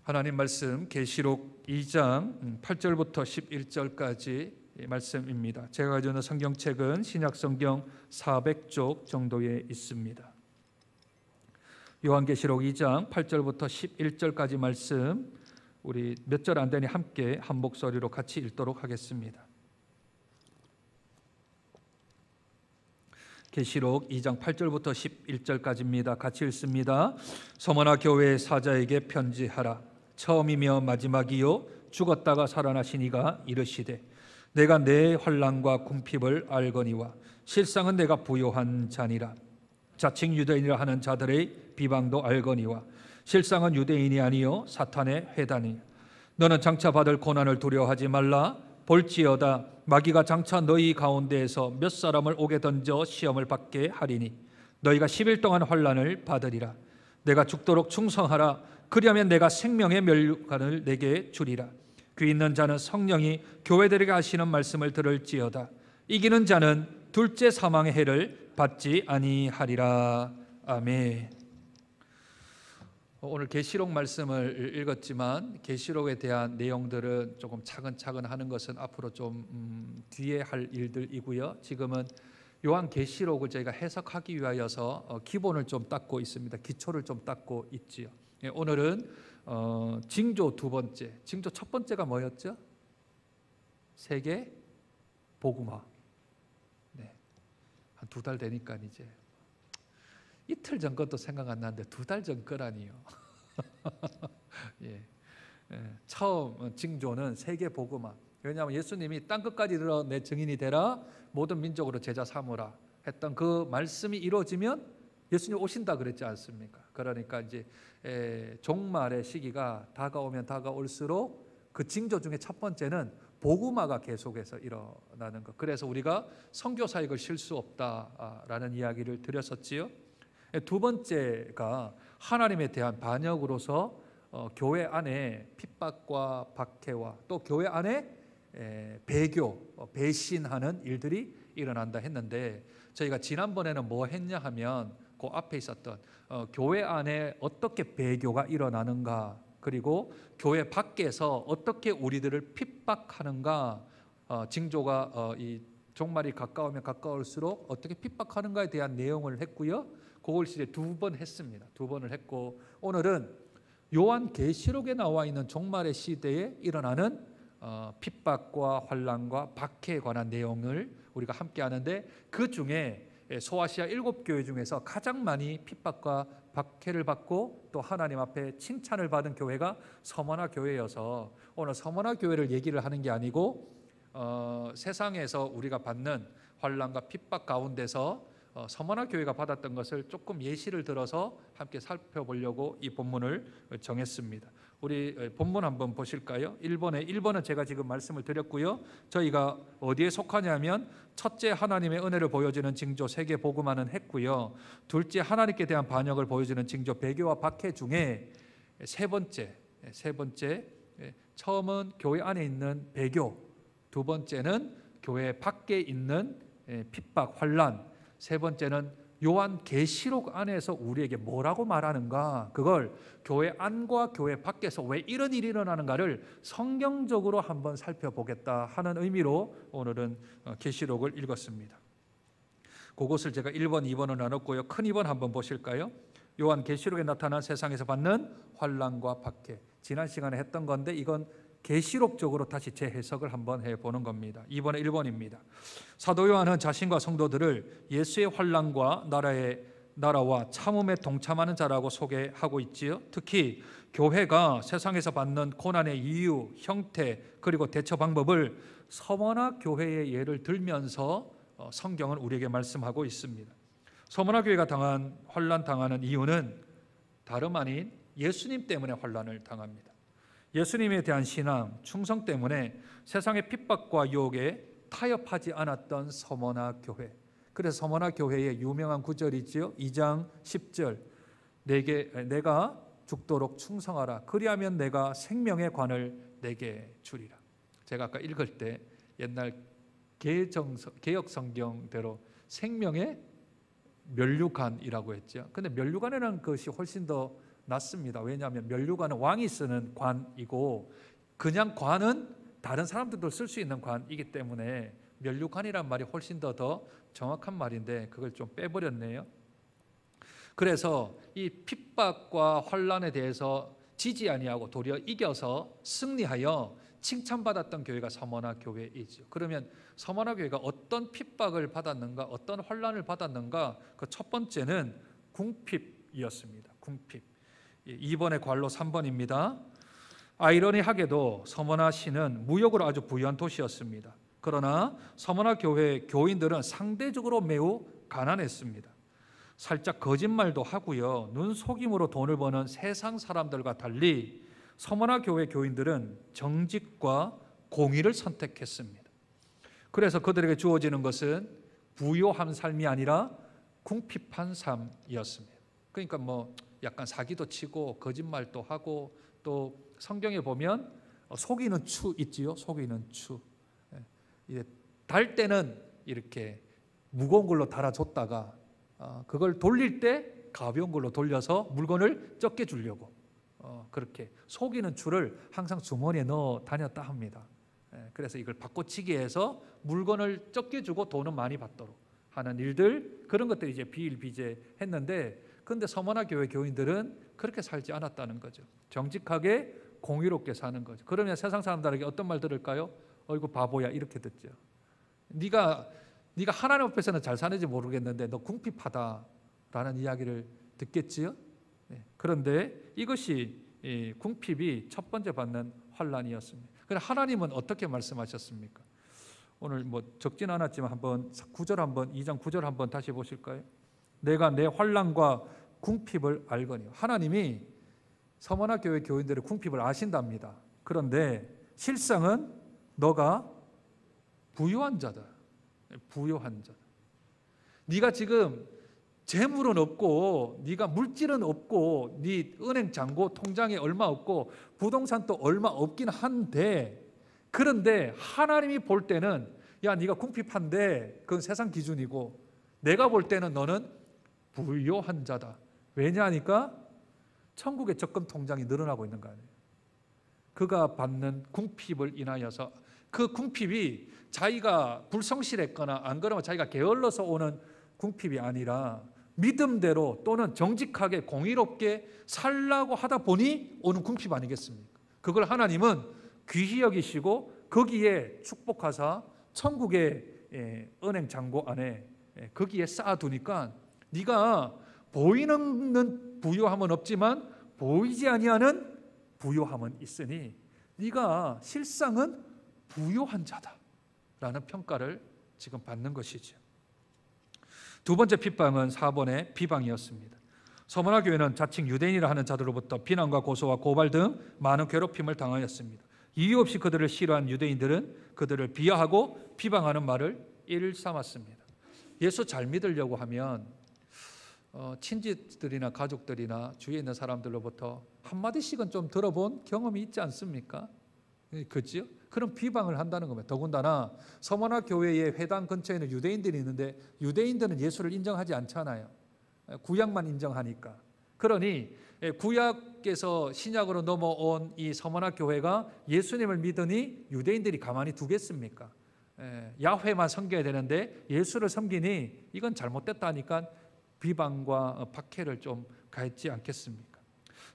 하나님 말씀 계시록 2장 8절부터 11절까지 말씀입니다. 제가 가지고 있는 성경책은 신약 성경 400쪽 정도에 있습니다. 요한계시록 2장 8절부터 11절까지 말씀, 우리 몇 절 안 되니 함께 한 목소리로 같이 읽도록 하겠습니다. 계시록 2장 8절부터 11절까지입니다. 같이 읽습니다. 서머나 교회의 사자에게 편지하라. 처음이며 마지막이요 죽었다가 살아나신 이가 이르시되 내가 내 환난과 궁핍을 알거니와 실상은 내가 부요한 자니라. 자칭 유대인이라 하는 자들의 비방도 알거니와 실상은 유대인이 아니요 사탄의 회당이니 너는 장차 받을 고난을 두려워하지 말라. 볼지어다 마귀가 장차 너희 가운데에서 몇 사람을 옥에 던져 시험을 받게 하리니 너희가 10일 동안 환난을 받으리라. 내가 죽도록 충성하라. 그리하면 내가 생명의 면류관을 내게 주리라. 귀 있는 자는 성령이 교회들에게 하시는 말씀을 들을지어다. 이기는 자는 둘째 사망의 해를 받지 아니하리라. 아멘. 오늘 계시록 말씀을 읽었지만 계시록에 대한 내용들은 조금 차근차근 하는 것은 앞으로 좀 뒤에 할 일들이고요. 지금은 요한계시록을 저희가 해석하기 위하여서 기본을 좀 닦고 있습니다. 기초를 좀 닦고 있지요. 오늘은 징조 두 번째, 징조 첫 번째가 뭐였죠? 세계 복음화. 네, 한 2달 되니까 이제 이틀 전 것도 생각 안 나는데 2달 전 거라니요. 예. 처음 징조는 세계 복음화. 왜냐하면 예수님이 땅 끝까지 이르러 내 증인이 되라, 모든 민족으로 제자 삼으라 했던 그 말씀이 이루어지면 예수님 오신다 그랬지 않습니까? 그러니까 이제 종말의 시기가 다가오면 다가올수록 그 징조 중에 첫 번째는 복음화가 계속해서 일어나는 것. 그래서 우리가 선교 사역을 쉴 수 없다라는 이야기를 드렸었지요. 두 번째가 하나님에 대한 반역으로서 교회 안에 핍박과 박해와 또 교회 안에 배교, 배신하는 일들이 일어난다 했는데, 저희가 지난번에는 뭐 했냐 하면 그 앞에 있었던 교회 안에 어떻게 배교가 일어나는가, 그리고 교회 밖에서 어떻게 우리들을 핍박하는가, 징조가 이 종말이 가까우면 가까울수록 어떻게 핍박하는가에 대한 내용을 했고요. 그걸 이제 2번 했습니다. 2번을 했고, 오늘은 요한계시록에 나와 있는 종말의 시대에 일어나는 핍박과 환난과 박해에 관한 내용을 우리가 함께 하는데, 그 중에 소아시아 7교회 중에서 가장 많이 핍박과 박해를 받고 또 하나님 앞에 칭찬을 받은 교회가 서머나 교회여서, 오늘 서머나 교회를 얘기를 하는 게 아니고 세상에서 우리가 받는 환난과 핍박 가운데서 서머나 교회가 받았던 것을 조금 예시를 들어서 함께 살펴보려고 이 본문을 정했습니다. 우리 본문 한번 보실까요? 1번은 제가 지금 말씀을 드렸고요. 저희가 어디에 속하냐면, 첫째 하나님의 은혜를 보여주는 징조 세계 복음화는 했고요. 둘째 하나님께 대한 반역을 보여주는 징조 배교와 박해 중에 세 번째, 처음은 교회 안에 있는 배교, 두 번째는 교회 밖에 있는 핍박, 환난, 세 번째는 요한계시록 안에서 우리에게 뭐라고 말하는가, 그걸 교회 안과 교회 밖에서 왜 이런 일이 일어나는가를 성경적으로 한번 살펴보겠다 하는 의미로 오늘은 계시록을 읽었습니다. 그것을 제가 1번, 2번을 나눴고요. 큰 2번 한번 보실까요? 요한계시록에 나타난 세상에서 받는 환난과 박해, 지난 시간에 했던 건데 이건 계시록적으로 다시 재해석을 한번 해보는 겁니다. 이번에 1번입니다. 사도 요한은 자신과 성도들을 예수의 환난과 나라와 참음에 동참하는 자라고 소개하고 있지요. 특히 교회가 세상에서 받는 고난의 이유, 형태, 그리고 대처 방법을 서머나 교회의 예를 들면서 성경은 우리에게 말씀하고 있습니다. 서머나 교회가 환난 당하는 이유는 다름 아닌 예수님 때문에 환난을 당합니다. 예수님에 대한 신앙, 충성 때문에 세상의 핍박과 유혹에 타협하지 않았던 서머나 교회. 그래서 서머나 교회의 유명한 구절이지요. 2장 10절, 내가 죽도록 충성하라. 그리하면 내가 생명의 관을 내게 주리라. 제가 아까 읽을 때 옛날 개역 성경대로 생명의 면류관이라고 했죠. 근데 면류관이라는 것이 훨씬 더 낫습니다. 왜냐하면 면류관은 왕이 쓰는 관이고 그냥 관은 다른 사람들도 쓸 수 있는 관이기 때문에 면류관이란 말이 훨씬 더 정확한 말인데 그걸 좀 빼버렸네요. 그래서 이 핍박과 환난에 대해서 지지 아니하고 도리어 이겨서 승리하여 칭찬받았던 교회가 서머나 교회이죠. 그러면 서머나 교회가 어떤 핍박을 받았는가, 어떤 환난을 받았는가? 그 첫 번째는 궁핍이었습니다. 궁핍. 2번의 괄호 3번입니다. 아이러니하게도 서머나 시는 무역으로 아주 부유한 도시였습니다. 그러나 서머나 교회 교인들은 상대적으로 매우 가난했습니다. 살짝 거짓말도 하고요, 눈속임으로 돈을 버는 세상 사람들과 달리 서머나 교회 교인들은 정직과 공의를 선택했습니다. 그래서 그들에게 주어지는 것은 부요한 삶이 아니라 궁핍한 삶이었습니다. 그러니까 뭐 약간 사기도 치고 거짓말도 하고, 또 성경에 보면 속이는 추 있지요. 속이는 추. 이제 달 때는 이렇게 무거운 걸로 달아줬다가 그걸 돌릴 때 가벼운 걸로 돌려서 물건을 적게 주려고 그렇게 속이는 추를 항상 주머니에 넣어 다녔다 합니다. 그래서 이걸 바꿔치기 해서 물건을 적게 주고 돈은 많이 받도록 하는 일들, 그런 것들이 이제 비일비재했는데, 그런데 서머나 교회 교인들은 그렇게 살지 않았다는 거죠. 정직하게 공의롭게 사는 거죠. 그러면 세상 사람들에게 어떤 말 들을까요? 어이구 바보야, 이렇게 듣죠. 네가 하나님 앞에서는 잘 사는지 모르겠는데 너 궁핍하다라는 이야기를 듣겠지요. 그런데 이것이 궁핍이 첫 번째 받는 환난이었습니다. 그런데 하나님은 어떻게 말씀하셨습니까? 오늘 뭐 적진 않았지만 한번 9절 한번 2장 9절 한번 다시 보실까요? 내가 내 환난과 궁핍을 알거니. 하나님이 서머나 교회 교인들의 궁핍을 아신답니다. 그런데 실상은 너가 부유한 자다. 부유한 자다. 네가 지금 재물은 없고, 네가 물질은 없고, 네 은행 잔고 통장에 얼마 없고, 부동산도 얼마 없긴 한데, 그런데 하나님이 볼 때는 야 네가 궁핍한데 그건 세상 기준이고, 내가 볼 때는 너는 부유한 자다. 왜냐하니까 천국의 적금 통장이 늘어나고 있는 거 아니에요. 그가 받는 궁핍을 인하여서, 그 궁핍이 자기가 불성실했거나 안 그러면 자기가 게을러서 오는 궁핍이 아니라 믿음대로 또는 정직하게 공의롭게 살라고 하다 보니 오는 궁핍 아니겠습니까? 그걸 하나님은 귀히 여기시고 거기에 축복하사 천국의 은행 잔고 안에 거기에 쌓아두니까 네가 보이는 부유함은 없지만 보이지 아니하는 부유함은 있으니 네가 실상은 부유한 자다라는 평가를 지금 받는 것이죠. 두 번째 핍박은 4번의 비방이었습니다. 서머나 교회는 자칭 유대인이라 하는 자들로부터 비난과 고소와 고발 등 많은 괴롭힘을 당하였습니다. 이유 없이 그들을 싫어한 유대인들은 그들을 비하하고 비방하는 말을 일삼았습니다. 예수 잘 믿으려고 하면 친지들이나 가족들이나 주위에 있는 사람들로부터 한마디씩은 좀 들어본 경험이 있지 않습니까? 그렇죠? 그런 비방을 한다는 겁니다. 더군다나 서머나 교회의 회당 근처에는 유대인들이 있는데 유대인들은 예수를 인정하지 않잖아요. 구약만 인정하니까. 그러니 구약에서 신약으로 넘어온 이 서머나 교회가 예수님을 믿으니 유대인들이 가만히 두겠습니까? 야훼만 섬겨야 되는데 예수를 섬기니 이건 잘못됐다니까 비방과 박해를 좀 가했지 않겠습니까?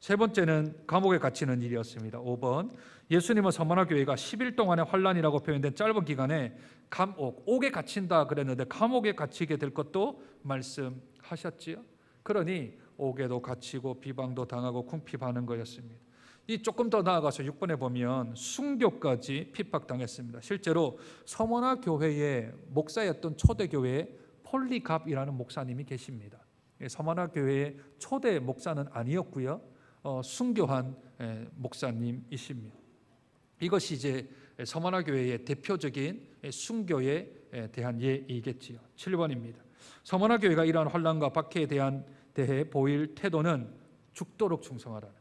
세 번째는 감옥에 갇히는 일이었습니다. 5번, 예수님은 서머나 교회가 10일 동안의 환난이라고 표현된 짧은 기간에 옥에 갇힌다 그랬는데 감옥에 갇히게 될 것도 말씀하셨지요. 그러니 옥에도 갇히고 비방도 당하고 궁핍하는 거였습니다. 이 조금 더 나아가서 6번에 보면 순교까지 핍박당했습니다. 실제로 서머나 교회의 목사였던 초대교회에 폴리갑이라는 목사님이 계십니다. 서머나 교회의 초대 목사는 아니었고요, 순교한 목사님이십니다. 이것이 이제 서머나 교회의 대표적인 순교에 대한 예이겠지요. 7번입니다. 서머나 교회가 이러한 환난과 박해에 대해 보일 태도는 죽도록 충성하라는.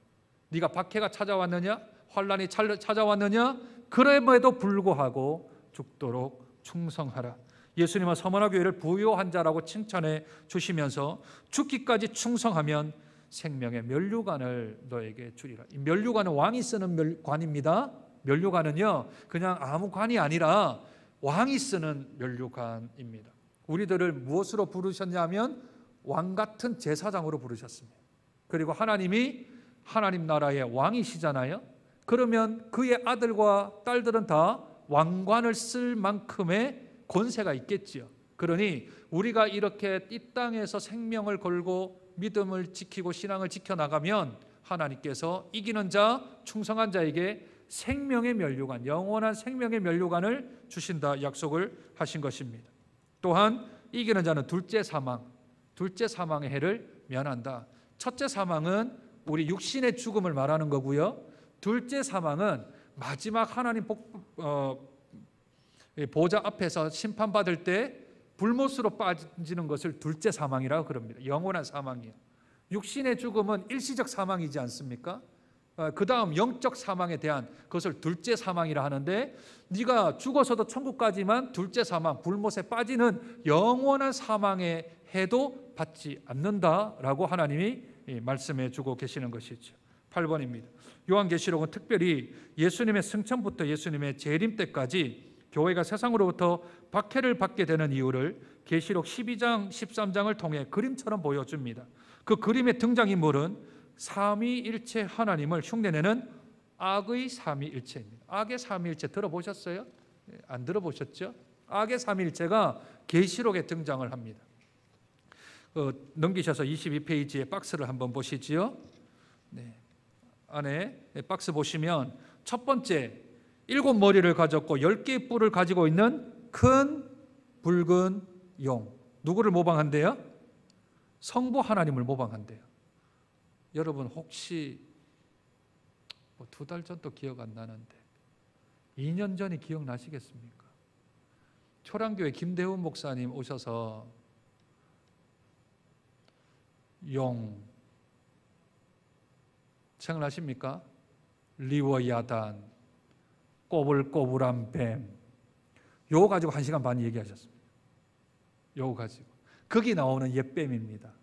네가 박해가 찾아왔느냐, 환난이 찾아왔느냐, 그럼에도 불구하고 죽도록 충성하라. 예수님은 서머나 교회를 부유한 자라고 칭찬해 주시면서 죽기까지 충성하면 생명의 면류관을 너에게 주리라. 이 면류관은 왕이 쓰는 관입니다. 면류관은요 그냥 아무 관이 아니라 왕이 쓰는 면류관입니다. 우리들을 무엇으로 부르셨냐면 왕 같은 제사장으로 부르셨습니다. 그리고 하나님이 하나님 나라의 왕이시잖아요. 그러면 그의 아들과 딸들은 다 왕관을 쓸 만큼의 권세가 있겠지요. 그러니 우리가 이렇게 이 땅에서 생명을 걸고 믿음을 지키고 신앙을 지켜나가면 하나님께서 이기는 자, 충성한 자에게 생명의 면류관, 영원한 생명의 면류관을 주신다 약속을 하신 것입니다. 또한 이기는 자는 둘째 사망의 해를 면한다. 첫째 사망은 우리 육신의 죽음을 말하는 거고요. 둘째 사망은 마지막 하나님 보좌 앞에서 심판받을 때 불못으로 빠지는 것을 둘째 사망이라고 그럽니다. 영원한 사망이에요. 육신의 죽음은 일시적 사망이지 않습니까? 그 다음 영적 사망에 대한 그것을 둘째 사망이라 하는데, 네가 죽어서도 천국까지만 둘째 사망, 불못에 빠지는 영원한 사망의 해도 받지 않는다라고 하나님이 말씀해 주고 계시는 것이죠. 8번입니다. 요한계시록은 특별히 예수님의 승천부터 예수님의 재림 때까지 교회가 세상으로부터 박해를 받게 되는 이유를 계시록 12장, 13장을 통해 그림처럼 보여줍니다. 그 그림의 등장인물은 삼위일체 하나님을 흉내내는 악의 삼위일체입니다. 악의 삼위일체 들어보셨어요? 안 들어보셨죠? 악의 삼위일체가 계시록에 등장을 합니다. 넘기셔서 22페이지의 박스를 한번 보시지요. 네. 안에 박스 보시면 첫 번째, 7머리를 가졌고 10개의 뿔을 가지고 있는 큰 붉은 용. 누구를 모방한대요? 성부 하나님을 모방한대요. 여러분 혹시 2달 전도 기억 안 나는데 2년 전이 기억나시겠습니까? 초량교회 김대훈 목사님 오셔서 용 생각나십니까? 리워야단, 꼬불꼬불한 뱀, 요거 가지고 1시간 반 얘기하셨습니다. 요거 가지고 거기 나오는 옛뱀입니다.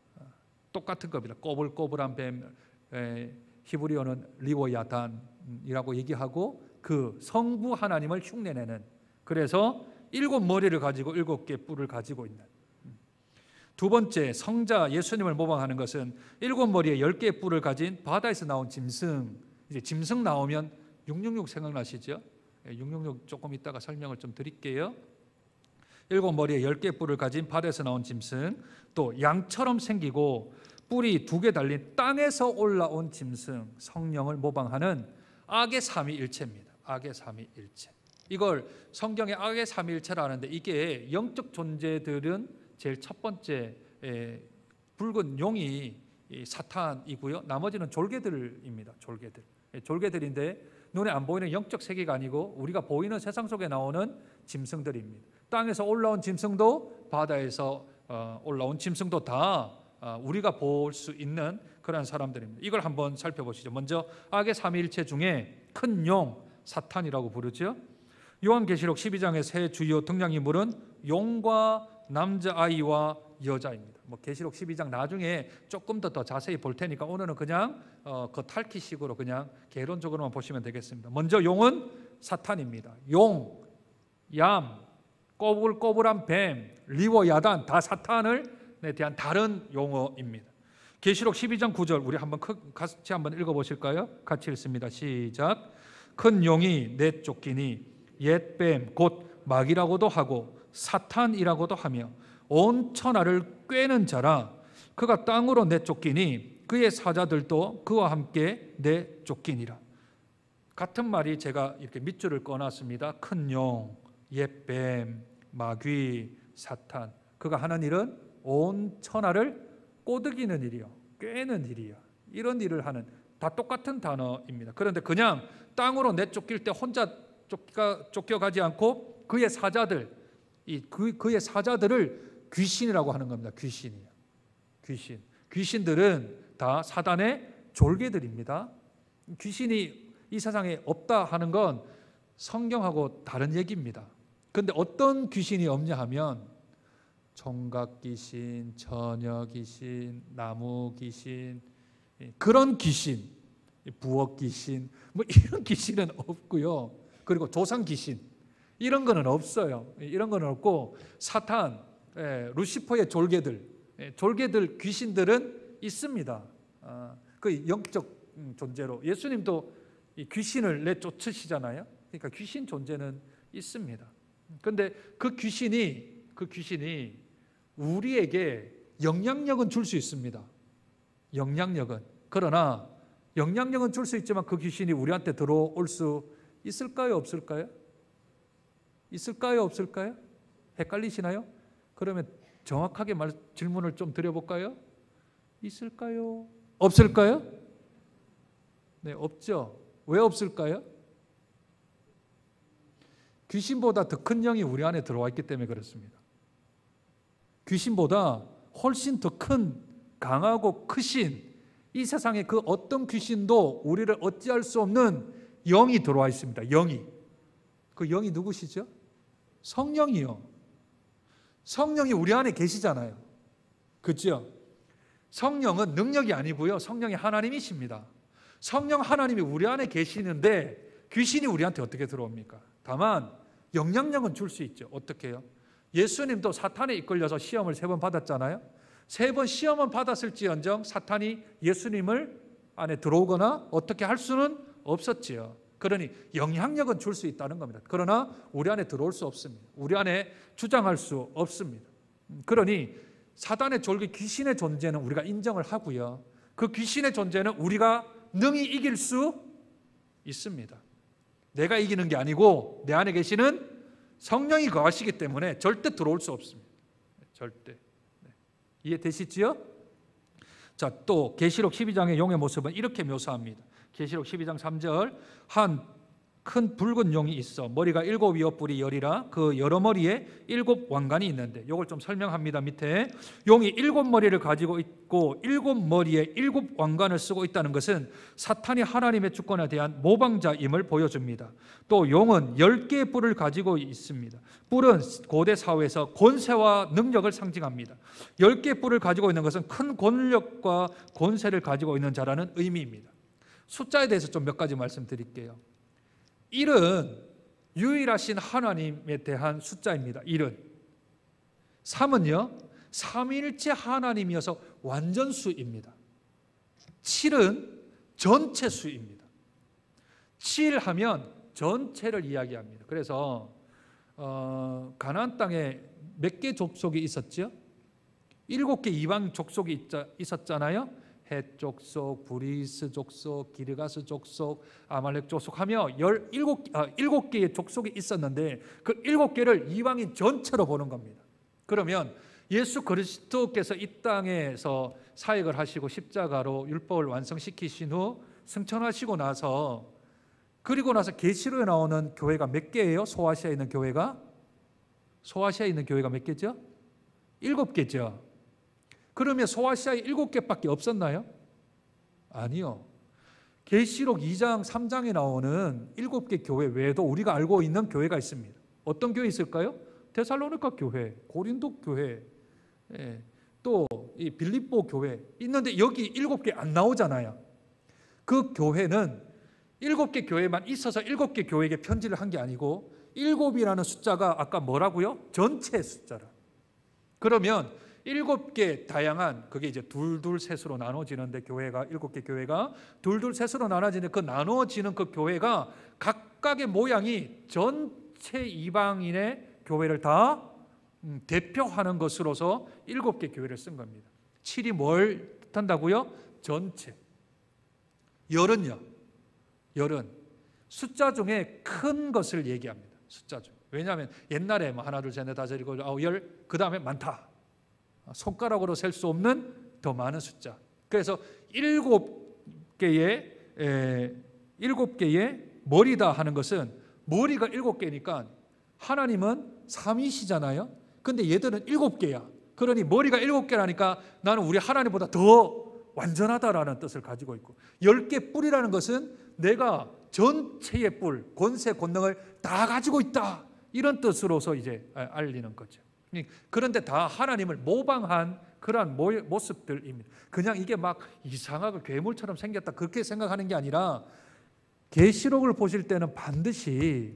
똑같은 겁니다. 꼬불꼬불한 뱀, 히브리어는 리워야단이라고 얘기하고 그 성부 하나님을 흉내내는, 그래서 7머리를 가지고 7개 뿔을 가지고 있는. 두 번째, 성자 예수님을 모방하는 것은 7머리에 10개의 뿔을 가진 바다에서 나온 짐승. 이제 짐승 나오면 666 생각나시죠? 666 조금 이따가 설명을 좀 드릴게요. 7머리에 10개의 뿔을 가진 바다에서 나온 짐승, 또 양처럼 생기고 뿔이 2개 달린 땅에서 올라온 짐승, 성령을 모방하는 악의 삼위일체입니다. 악의 삼위일체. 이걸 성경의 악의 삼위일체라 하는데, 이게 영적 존재들은 제일 첫 번째 붉은 용이 사탄이고요. 나머지는 졸개들입니다. 졸개들인데 눈에 안 보이는 영적 세계가 아니고 우리가 보이는 세상 속에 나오는 짐승들입니다. 땅에서 올라온 짐승도 바다에서 올라온 짐승도 다 우리가 볼 수 있는 그런 사람들입니다. 이걸 한번 살펴보시죠. 먼저 악의 삼위일체 중에 큰 용, 사탄이라고 부르죠. 요한계시록 12장의 세 주요 등장인물은 용과 남자아이와 여자입니다. 계시록 12장 나중에 조금 더 자세히 볼 테니까 오늘은 그냥 겉핥기식으로 그냥 개론적으로만 보시면 되겠습니다. 먼저 용은 사탄입니다. 용, 얌, 꼬불꼬불한 뱀, 리워야단, 다 사탄을 대한 다른 용어입니다. 계시록 12장 9절 우리 같이 한번 읽어보실까요? 같이 읽습니다. 시작. 큰 용이 내쫓기니 옛뱀 곧 마귀라고도 하고 사탄이라고도 하며 온 천하를 꿰는 자라. 그가 땅으로 내쫓기니 그의 사자들도 그와 함께 내쫓기니라. 같은 말이 제가 이렇게 밑줄을 꺼놨습니다. 큰 용, 옛뱀, 마귀, 사탄. 그가 하는 일은 온 천하를 꼬드기는 일이요, 꿰는 일이요, 이런 일을 하는, 다 똑같은 단어입니다. 그런데 그냥 땅으로 내쫓길 때 혼자 쫓겨가지 않고 그의 사자들, 그의 사자들을 귀신이라고 하는 겁니다. 귀신이요. 귀신들은 다 사단의 졸개들입니다. 귀신이 이 세상에 없다 하는 건 성경하고 다른 얘기입니다. 그런데 어떤 귀신이 없냐 하면 총각 귀신, 처녀 귀신, 나무 귀신, 그런 귀신, 부엌 귀신, 뭐 이런 귀신은 없고요. 그리고 조상 귀신 이런 거는 없어요. 이런 거는 없고 사탄, 루시퍼의 졸개들 귀신들은 있습니다. 그 영적 존재로 예수님도 이 귀신을 내쫓으시잖아요. 그러니까 귀신 존재는 있습니다. 그런데 그 귀신이 우리에게 영향력은 줄 수 있습니다. 영향력은. 그러나 영향력은 줄 수 있지만 그 귀신이 우리한테 들어올 수 있을까요? 없을까요? 있을까요? 없을까요? 헷갈리시나요? 그러면 정확하게 질문을 좀 드려볼까요? 있을까요? 없을까요? 네, 없죠. 왜 없을까요? 귀신보다 더 큰 영이 우리 안에 들어와 있기 때문에 그렇습니다. 귀신보다 훨씬 더 큰 강하고 크신 이 세상의 그 어떤 귀신도 우리를 어찌할 수 없는 영이 들어와 있습니다. 영이. 그 영이 누구시죠? 성령이요. 성령이 우리 안에 계시잖아요. 그렇죠? 성령은 능력이 아니고요. 성령이 하나님이십니다. 성령 하나님이 우리 안에 계시는데 귀신이 우리한테 어떻게 들어옵니까? 다만 영향력은 줄 수 있죠. 어떻게 해요? 예수님도 사탄에 이끌려서 시험을 3번 받았잖아요. 3번 시험은 받았을지언정 사탄이 예수님을 안에 들어오거나 어떻게 할 수는 없었지요. 그러니 영향력은 줄 수 있다는 겁니다. 그러나 우리 안에 들어올 수 없습니다. 우리 안에 주장할 수 없습니다. 그러니 사단의 졸개 귀신의 존재는 우리가 인정을 하고요. 그 귀신의 존재는 우리가 능히 이길 수 있습니다. 내가 이기는 게 아니고 내 안에 계시는 성령이 거하시기 때문에 절대 들어올 수 없습니다. 절대. 네. 이해되시지요? 자, 또 계시록 12장의 용의 모습은 이렇게 묘사합니다. 계시록 12장 3절 한 큰 붉은 용이 있어 머리가 7이요 뿔이 10이라 그 여러 머리에 7 왕관이 있는데 이걸 좀 설명합니다. 밑에 용이 7머리를 가지고 있고 7머리에 7 왕관을 쓰고 있다는 것은 사탄이 하나님의 주권에 대한 모방자임을 보여줍니다. 또 용은 10개의 뿔을 가지고 있습니다. 뿔은 고대 사회에서 권세와 능력을 상징합니다. 10개의 뿔을 가지고 있는 것은 큰 권력과 권세를 가지고 있는 자라는 의미입니다. 숫자에 대해서 좀 몇 가지 말씀드릴게요. 1은 유일하신 하나님에 대한 숫자입니다. 1은 3은요 삼위일체 하나님이어서 완전수입니다. 7은 전체 수입니다. 7 하면 전체를 이야기합니다. 그래서 가나안 땅에 몇 개 족속이 있었죠? 7개 이방 족속이 있었잖아요. 헷 족속, 브리스 족속, 기르가스 족속, 아말렉 족속 하며 7개의 족속이 있었는데 그 7개를 이방인 전체로 보는 겁니다. 그러면 예수 그리스도께서 이 땅에서 사역을 하시고 십자가로 율법을 완성시키신 후 승천하시고 나서 그리고 나서 계시록에 나오는 교회가 몇 개예요? 소아시아에 있는 교회가? 소아시아에 있는 교회가 몇 개죠? 7개죠. 그러면 소아시아에 7개밖에 없었나요? 아니요. 계시록 2장 3장에 나오는 7개 교회 외에도 우리가 알고 있는 교회가 있습니다. 어떤 교회 있을까요? 데살로니가 교회, 고린도 교회, 또 이 빌립보 교회 있는데 여기 7개 안 나오잖아요. 그 교회는 7개 교회만 있어서 7개 교회에게 편지를 한 게 아니고 7이라는 숫자가 아까 뭐라고요? 전체 숫자라. 그러면 7개 다양한 그게 이제 둘셋으로 나눠지는데 교회가 7개 교회가 둘셋으로 나눠지는데 그 나눠지는 그 교회가 각각의 모양이 전체 이방인의 교회를 다 대표하는 것으로서 7개 교회를 쓴 겁니다. 7이 뭘 뜻한다고요? 전체. 열은요? 열은 숫자 중에 큰 것을 얘기합니다. 숫자 중. 왜냐하면 옛날에 뭐 하나 둘 셋 넷 다섯 일곱 아홉 열 그 다음에 많다. 손가락으로 셀 수 없는 더 많은 숫자. 그래서 7개의 머리다 하는 것은 머리가 7개니까 하나님은 삼위시잖아요. 근데 얘들은 7개야. 그러니 머리가 7개라니까 나는 우리 하나님보다 더 완전하다라는 뜻을 가지고 있고 10개 뿔이라는 것은 내가 전체의 뿔, 권세, 권능을 다 가지고 있다. 이런 뜻으로서 이제 알리는 거죠. 그런데 다 하나님을 모방한 그러한 모습들입니다. 그냥 이게 막 이상하고 괴물처럼 생겼다 그렇게 생각하는 게 아니라 계시록을 보실 때는 반드시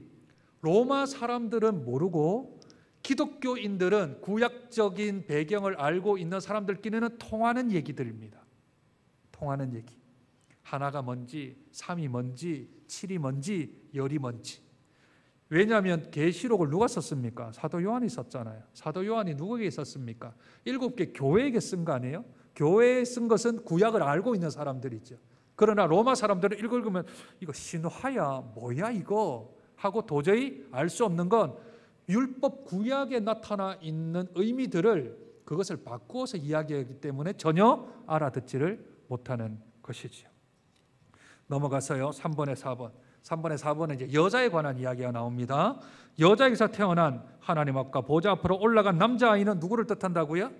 로마 사람들은 모르고 기독교인들은 구약적인 배경을 알고 있는 사람들끼리는 통하는 얘기들입니다. 통하는 얘기. 하나가 뭔지, 삼이 뭔지, 칠이 뭔지, 열이 뭔지. 왜냐하면 계시록을 누가 썼습니까? 사도 요한이 썼잖아요. 사도 요한이 누구에게 썼습니까? 7개 교회에게 쓴 거 아니에요? 교회에 쓴 것은 구약을 알고 있는 사람들이죠. 그러나 로마 사람들은 읽으면 이거 신화야 뭐야 이거 하고 도저히 알 수 없는 건 율법 구약에 나타나 있는 의미들을 그것을 바꾸어서 이야기하기 때문에 전혀 알아듣지를 못하는 것이지요. 넘어가서요. 3번에 4번. 3번에 4번은 이제 여자에 관한 이야기가 나옵니다. 여자에게서 태어난 하나님 앞과 보좌 앞으로 올라간 남자아이는 누구를 뜻한다고요?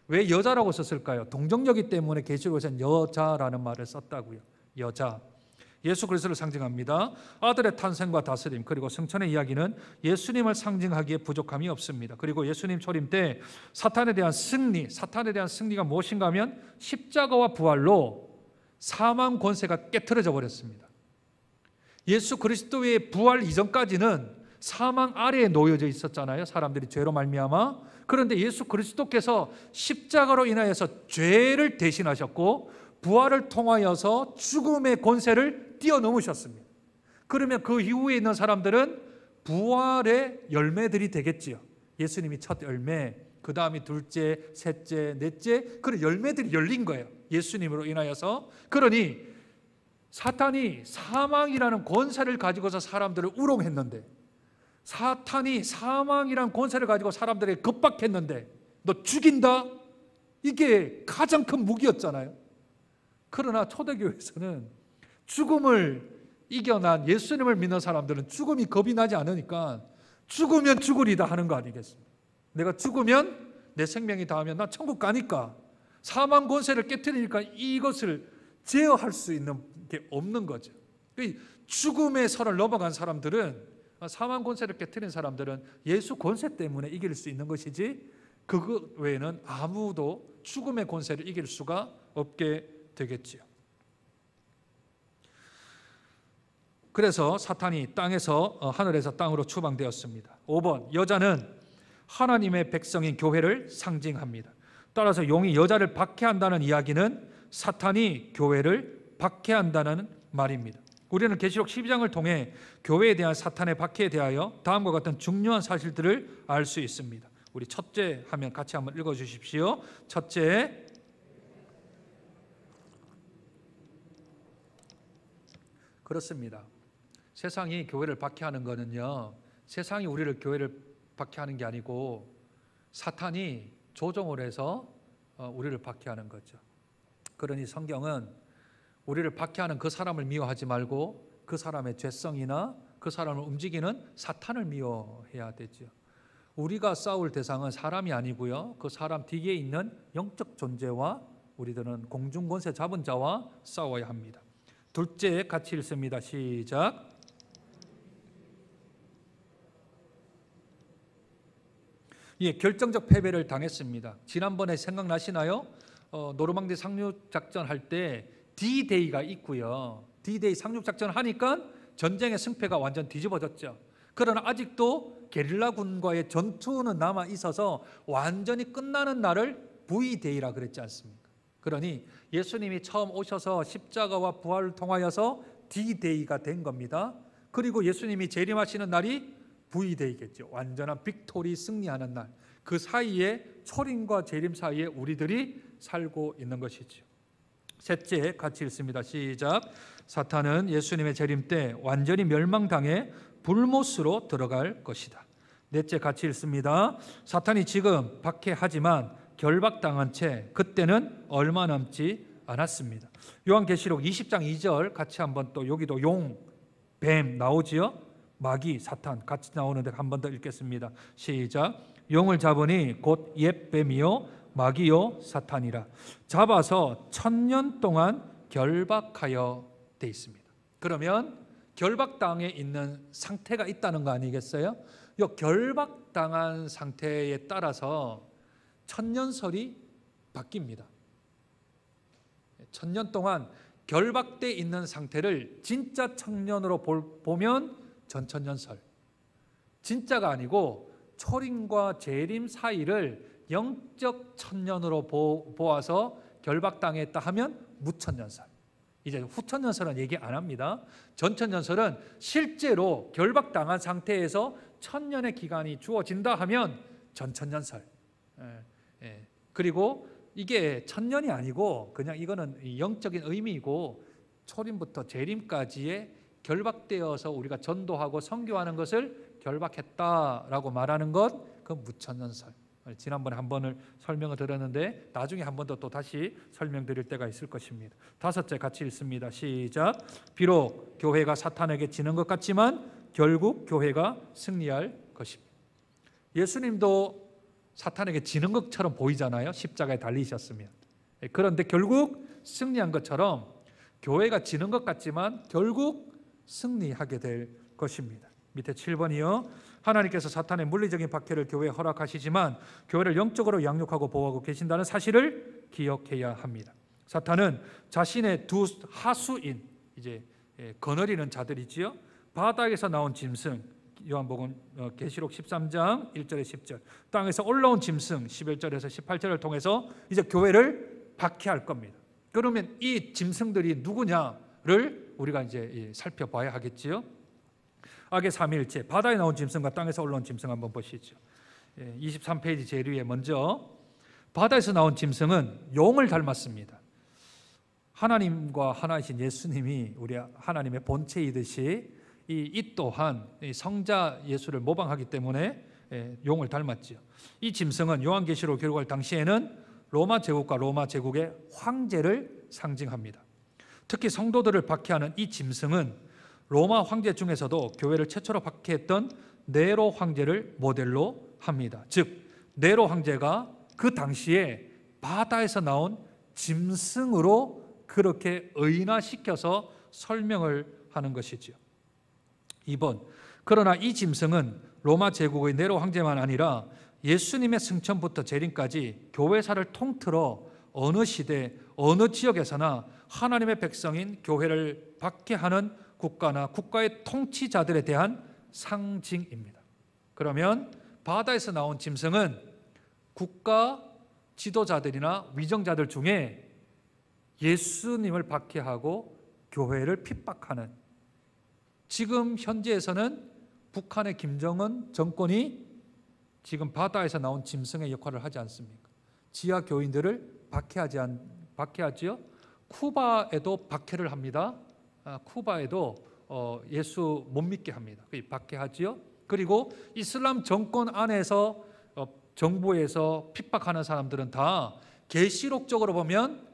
왜 여자라고 썼을까요? 동정녀이기 때문에 계시록에서는 여자라는 말을 썼다고요. 여자. 예수 그리스도를 상징합니다. 아들의 탄생과 다스림 그리고 성천의 이야기는 예수님을 상징하기에 부족함이 없습니다. 그리고 예수님 초림 때 사탄에 대한 승리가 무엇인가 하면 십자가와 부활로 사망 권세가 깨트려져 버렸습니다. 예수 그리스도의 부활 이전까지는 사망 아래에 놓여져 있었잖아요. 사람들이 죄로 말미암아. 그런데 예수 그리스도께서 십자가로 인하여서 죄를 대신하셨고 부활을 통하여서 죽음의 권세를 뛰어넘으셨습니다. 그러면 그 이후에 있는 사람들은 부활의 열매들이 되겠지요. 예수님이 첫 열매, 그 다음이 둘째, 셋째, 넷째, 그런 열매들이 열린 거예요. 예수님으로 인하여서. 그러니 사탄이 사망이라는 권세를 가지고서 사람들을 우롱했는데, 사탄이 사망이라는 권세를 가지고 사람들에게 겁박했는데 너 죽인다? 이게 가장 큰 무기였잖아요. 그러나 초대교회에서는 죽음을 이겨난 예수님을 믿는 사람들은 죽음이 겁이 나지 않으니까 죽으면 죽으리다 하는 거 아니겠습니까? 내가 죽으면 내 생명이 닿으면 나 천국 가니까 사망 권세를 깨트리니까 이것을 제어할 수 있는 게 없는 거죠. 죽음의 선을 넘어간 사람들은, 사망 권세를 깨트린 사람들은 예수 권세 때문에 이길 수 있는 것이지 그것 외에는 아무도 죽음의 권세를 이길 수가 없게 되겠지요. 그래서 사탄이 하늘에서 땅으로 추방되었습니다. 5번, 여자는 하나님의 백성인 교회를 상징합니다. 따라서 용이 여자를 박해한다는 이야기는 사탄이 교회를 박해한다는 말입니다. 우리는 계시록 12장을 통해 교회에 대한 사탄의 박해에 대하여 다음과 같은 중요한 사실들을 알 수 있습니다. 우리 첫째 하면 같이 한번 읽어주십시오. 첫째, 그렇습니다. 세상이 교회를 박해하는 것은요, 세상이 우리를 교회를 박해하는 게 아니고 사탄이 조종을 해서 우리를 박해하는 거죠. 그러니 성경은 우리를 박해하는 그 사람을 미워하지 말고 그 사람의 죄성이나 그 사람을 움직이는 사탄을 미워해야 되죠. 우리가 싸울 대상은 사람이 아니고요, 그 사람 뒤에 있는 영적 존재와 우리들은 공중권세 잡은 자와 싸워야 합니다. 둘째, 같이 읽습니다. 시작. 예, 결정적 패배를 당했습니다. 지난번에 생각나시나요? 노르망디 상륙작전 할 때 D-Day가 있고요. D-Day 상륙작전을 하니까 전쟁의 승패가 완전 뒤집어졌죠. 그러나 아직도 게릴라군과의 전투는 남아 있어서 완전히 끝나는 날을 V-Day라 그랬지 않습니까? 그러니 예수님이 처음 오셔서 십자가와 부활을 통하여서 D-Day가 된 겁니다. 그리고 예수님이 재림하시는 날이 V-Day겠죠. 완전한 빅토리, 승리하는 날. 그 사이에 초림과 재림 사이에 우리들이 살고 있는 것이죠. 셋째, 같이 읽습니다. 시작. 사탄은 예수님의 재림 때 완전히 멸망당해 불못으로 들어갈 것이다. 넷째, 같이 읽습니다. 사탄이 지금 박해하지만 결박당한 채 그때는 얼마 남지 않았습니다. 요한계시록 20장 2절 같이 한번, 또 여기도 용, 뱀 나오지요. 마귀, 사탄 같이 나오는데 한 번 더 읽겠습니다. 시작. 용을 잡으니 곧 옛 뱀이요 마귀요 사탄이라. 잡아서 1000년 동안 결박하여 돼 있습니다. 그러면 결박당해 있는 상태가 있다는 거 아니겠어요? 이 결박당한 상태에 따라서 천년설이 바뀝니다. 천년 동안 결박돼 있는 상태를 진짜 천년으로 보면 전천년설, 진짜가 아니고 초림과 재림 사이를 영적 천년으로 보아서 결박당했다 하면 무천년설. 이제 후천년설은 얘기 안 합니다. 전천년설은 실제로 결박당한 상태에서 천년의 기간이 주어진다 하면 전천년설. 그리고 이게 천년이 아니고 그냥 이거는 영적인 의미이고 초림부터 재림까지의 결박되어서 우리가 전도하고 선교하는 것을 결박했다라고 말하는 것, 그 무천년설. 지난번에 한 번을 설명을 드렸는데 나중에 한 번 더 또 다시 설명드릴 때가 있을 것입니다. 다섯째 같이 읽습니다. 시작. 비록 교회가 사탄에게 지는 것 같지만 결국 교회가 승리할 것입니다. 예수님도 사탄에게 지는 것처럼 보이잖아요. 십자가에 달리셨으면. 그런데 결국 승리한 것처럼 교회가 지는 것 같지만 결국 승리하게 될 것입니다. 밑에 7번이요. 하나님께서 사탄의 물리적인 박해를 교회에 허락하시지만 교회를 영적으로 양육하고 보호하고 계신다는 사실을 기억해야 합니다. 사탄은 자신의 두 하수인, 이제 거느리는 자들이지요. 바닥에서 나온 짐승, 요한복음 계시록 13장 1절에 10절, 땅에서 올라온 짐승 11절에서 18절을 통해서 이제 교회를 박해할 겁니다. 그러면 이 짐승들이 누구냐를 우리가 이제 살펴봐야 하겠지요. 악의 삼위일체, 바다에 나온 짐승과 땅에서 올라온 짐승 한번 보시죠. 23페이지 제일 위에 먼저 바다에서 나온 짐승은 용을 닮았습니다. 하나님과 하나이신 예수님이 우리 하나님의 본체이듯이 이 또한 성자 예수를 모방하기 때문에 용을 닮았죠. 이 짐승은 요한계시록 기록할 당시에는 로마 제국과 로마 제국의 황제를 상징합니다. 특히 성도들을 박해하는 이 짐승은 로마 황제 중에서도 교회를 최초로 박해했던 네로 황제를 모델로 합니다. 즉 네로 황제가 그 당시에 바다에서 나온 짐승으로 그렇게 의인화시켜서 설명을 하는 것이지요. 2번, 그러나 이 짐승은 로마 제국의 네로 황제만 아니라 예수님의 승천부터 재림까지 교회사를 통틀어 어느 시대, 어느 지역에서나 하나님의 백성인 교회를 박해하는 국가나 국가의 통치자들에 대한 상징입니다. 그러면 바다에서 나온 짐승은 국가 지도자들이나 위정자들 중에 예수님을 박해하고 교회를 핍박하는, 지금 현재에서는 북한의 김정은 정권이 지금 바다에서 나온 짐승의 역할을 하지 않습니까? 지하 교인들을 박해하지요. 쿠바에도 박해를 합니다. 쿠바에도 예수 못 믿게 합니다. 박해하지요. 그리고 이슬람 정권 안에서 정부에서 핍박하는 사람들은 다 계시록적으로 보면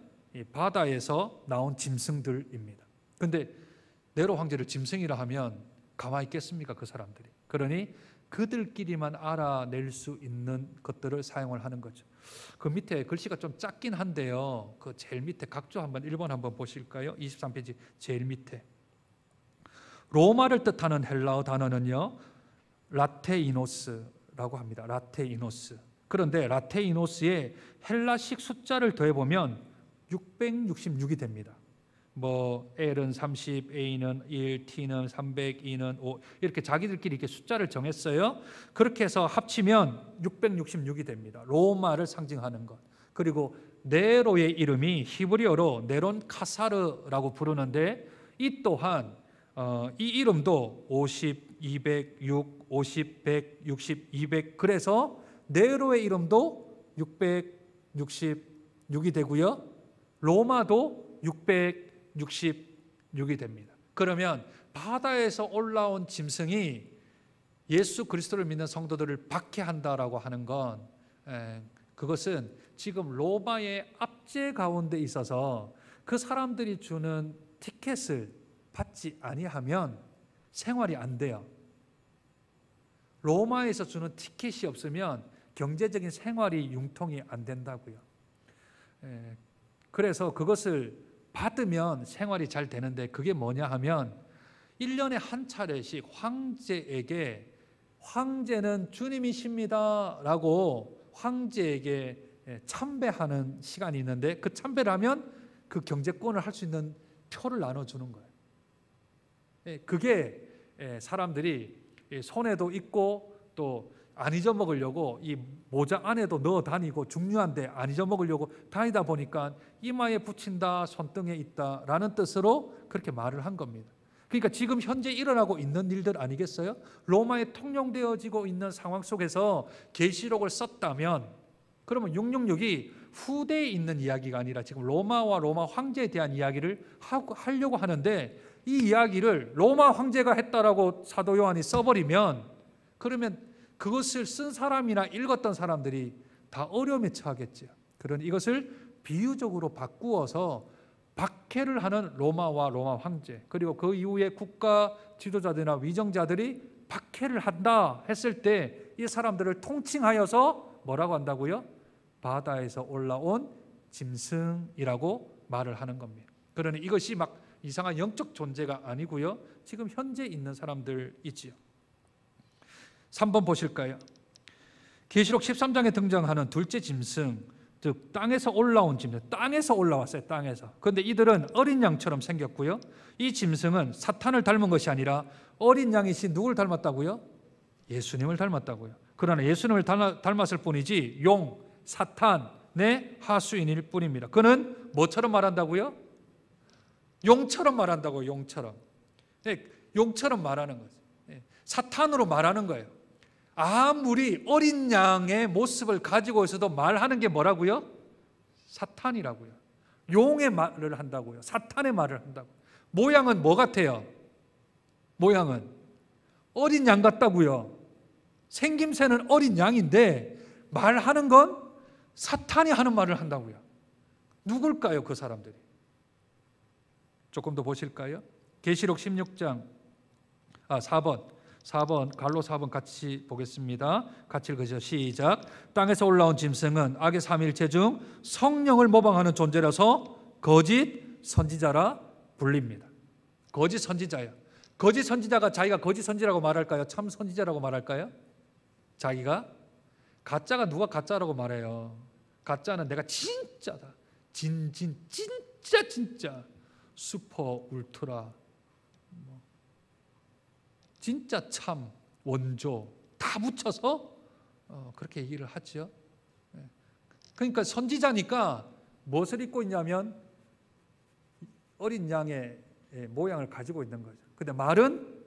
바다에서 나온 짐승들입니다. 그런데 네로 황제를 짐승이라 하면 가만히 있겠습니까? 그 사람들이. 그러니 그들끼리만 알아낼 수 있는 것들을 사용을 하는 거죠. 그 밑에 글씨가 좀 작긴 한데요. 그 제일 밑에 각조 한번 1번 한번 보실까요? 23페이지 제일 밑에. 로마를 뜻하는 헬라어 단어는요, 라테이노스라고 합니다. 라테이노스. 그런데 라테이노스에 헬라식 숫자를 더해보면 666이 됩니다. 뭐 L은 30, A는 1, T는 300, E는 5 이렇게 자기들끼리 이렇게 숫자를 정했어요. 그렇게 해서 합치면 666이 됩니다. 로마를 상징하는 것. 그리고 네로의 이름이 히브리어로 네론 카사르라고 부르는데 이 또한 이 이름도 50, 200, 6, 50, 100, 60, 200 그래서 네로의 이름도 666이 되고요. 로마도 666이 됩니다. 그러면 바다에서 올라온 짐승이 예수 그리스도를 믿는 성도들을 박해한다라고 하는 건 그것은 지금 로마의 압제 가운데 있어서 그 사람들이 주는 티켓을 받지 아니하면 생활이 안 돼요. 로마에서 주는 티켓이 없으면 경제적인 생활이 융통이 안 된다고요. 그래서 그것을 받으면 생활이 잘 되는데 그게 뭐냐 하면 1년에 한 차례씩 황제에게 황제는 주님이십니다 라고 황제에게 참배하는 시간이 있는데, 그 참배를 하면 그 경제권을 할 수 있는 표를 나눠주는 거예요. 그게 사람들이 손에도 있고 또 안 잊어먹으려고 이 모자 안에도 넣어 다니고, 중요한데 안 잊어먹으려고 다니다 보니까 이마에 붙인다, 손등에 있다 라는 뜻으로 그렇게 말을 한 겁니다. 그러니까 지금 현재 일어나고 있는 일들 아니겠어요? 로마에 통용되어지고 있는 상황 속에서 계시록을 썼다면, 그러면 666이 후대에 있는 이야기가 아니라 지금 로마와 로마 황제에 대한 이야기를 하려고 하는데, 이 이야기를 로마 황제가 했다라고 사도 요한이 써버리면, 그러면 그것을 쓴 사람이나 읽었던 사람들이 다 어려움에 처하겠죠. 그러니 이것을 비유적으로 바꾸어서 박해를 하는 로마와 로마 황제, 그리고 그 이후에 국가 지도자들이나 위정자들이 박해를 한다 했을 때 이 사람들을 통칭하여서 뭐라고 한다고요? 바다에서 올라온 짐승이라고 말을 하는 겁니다. 그러니 이것이 막 이상한 영적 존재가 아니고요, 지금 현재 있는 사람들이지요. 3번 보실까요? 계시록 13장에 등장하는 둘째 짐승, 즉 땅에서 올라온 짐승, 땅에서 올라왔어요. 땅에서. 그런데 이들은 어린 양처럼 생겼고요, 이 짐승은 사탄을 닮은 것이 아니라 어린 양이신 누굴 닮았다고요? 예수님을 닮았다고요. 그러나 예수님을 닮았을 뿐이지 용, 사탄의 하수인일 뿐입니다. 그는 뭐처럼 말한다고요? 용처럼 말한다고요. 용처럼. 용처럼 말하는 거죠. 사탄으로 말하는 거예요. 아무리 어린 양의 모습을 가지고 있어도 말하는 게 뭐라고요? 사탄이라고요. 용의 말을 한다고요. 사탄의 말을 한다고. 모양은 뭐 같아요? 모양은 어린 양 같다고요. 생김새는 어린 양인데 말하는 건 사탄이 하는 말을 한다고요. 누굴까요, 그 사람들이? 조금 더 보실까요? 계시록 16장 4번 갈로 4번 같이 보겠습니다. 같이 읽으시죠. 시작. 땅에서 올라온 짐승은 악의 삼위일체 중 성령을 모방하는 존재라서 거짓 선지자라 불립니다. 거짓 선지자예요. 거짓 선지자가 자기가 거짓 선지자라고 말할까요? 참 선지자라고 말할까요? 자기가? 가짜가 누가 가짜라고 말해요? 가짜는 내가 진짜다. 진짜 슈퍼 울트라 진짜 참 원조 다 붙여서 그렇게 얘기를 하죠. 그러니까 선지자니까 무엇을 입고 있냐면 어린 양의 모양을 가지고 있는 거죠. 근데 말은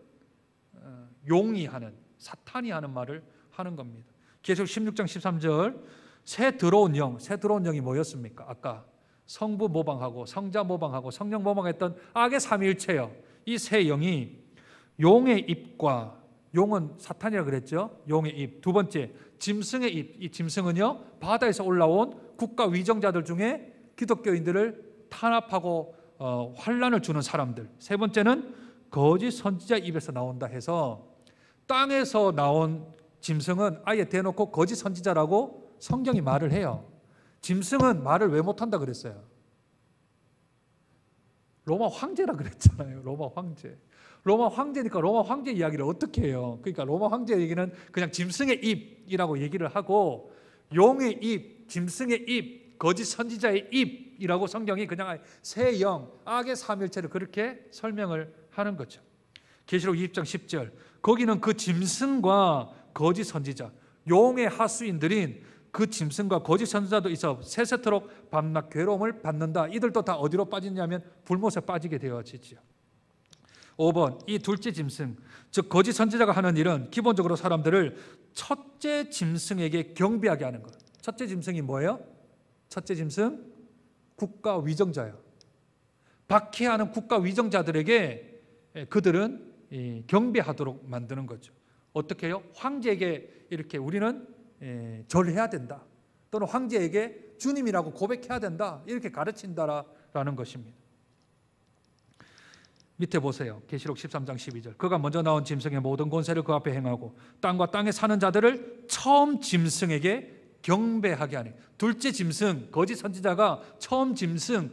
용이 하는, 사탄이 하는 말을 하는 겁니다. 계속 16장 13절 새 들어온 영이 뭐였습니까? 아까 성부 모방하고 성자 모방하고 성령 모방했던 악의 삼위일체요. 이 새 영이 용의 입과, 용은 사탄이라 그랬죠. 용의 입. 두 번째 짐승의 입. 이 짐승은요 바다에서 올라온 국가 위정자들 중에 기독교인들을 탄압하고 환난을 주는 사람들. 세 번째는 거짓 선지자 입에서 나온다 해서 땅에서 나온 짐승은 아예 대놓고 거짓 선지자라고 성경이 말을 해요. 짐승은 말을 왜 못한다 그랬어요? 로마 황제라 그랬잖아요. 로마 황제니까 로마 황제 이야기를 어떻게 해요? 그러니까 로마 황제 얘기는 그냥 짐승의 입이라고 얘기를 하고, 용의 입, 짐승의 입, 거짓 선지자의 입이라고 성경이 그냥 새 영, 악의 삼일체를 그렇게 설명을 하는 거죠. 계시록 20장 10절 거기는 그 짐승과 거짓 선지자, 용의 하수인들인 그 짐승과 거짓 선지자도 있어 세세토록 밤낮 괴로움을 받는다. 이들도 다 어디로 빠지냐면 불못에 빠지게 되어지죠. 5번 이 둘째 짐승, 즉 거짓 선지자가 하는 일은 기본적으로 사람들을 첫째 짐승에게 경배하게 하는 것. 첫째 짐승이 뭐예요? 첫째 짐승 국가 위정자예요. 박해하는 국가 위정자들에게 그들은 경배하도록 만드는 거죠. 어떻게 해요? 황제에게 이렇게 우리는 절해야 된다, 또는 황제에게 주님이라고 고백해야 된다, 이렇게 가르친다라는 것입니다. 밑에 보세요. 계시록 13장 12절 그가 먼저 나온 짐승의 모든 권세를 그 앞에 행하고 땅과 땅에 사는 자들을 처음 짐승에게 경배하게 하니. 둘째 짐승 거짓 선지자가 처음 짐승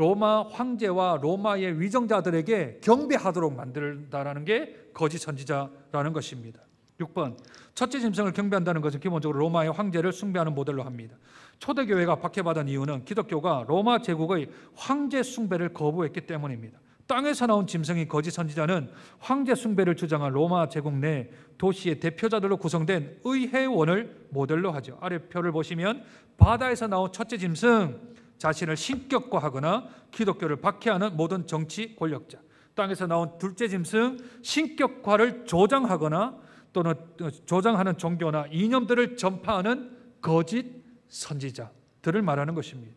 로마 황제와 로마의 위정자들에게 경배하도록 만들다라는 게 거짓 선지자라는 것입니다. 6번, 첫째 짐승을 경배한다는 것은 기본적으로 로마의 황제를 숭배하는 모델로 합니다. 초대교회가 박해받은 이유는 기독교가 로마 제국의 황제 숭배를 거부했기 때문입니다. 땅에서 나온 짐승이 거짓 선지자는 황제 숭배를 주장한 로마 제국 내 도시의 대표자들로 구성된 의회원을 모델로 하죠. 아래 표를 보시면 바다에서 나온 첫째 짐승, 자신을 신격화하거나 기독교를 박해하는 모든 정치 권력자. 땅에서 나온 둘째 짐승, 신격화를 조장하거나 또는 조장하는 종교나 이념들을 전파하는 거짓 선지자들을 말하는 것입니다.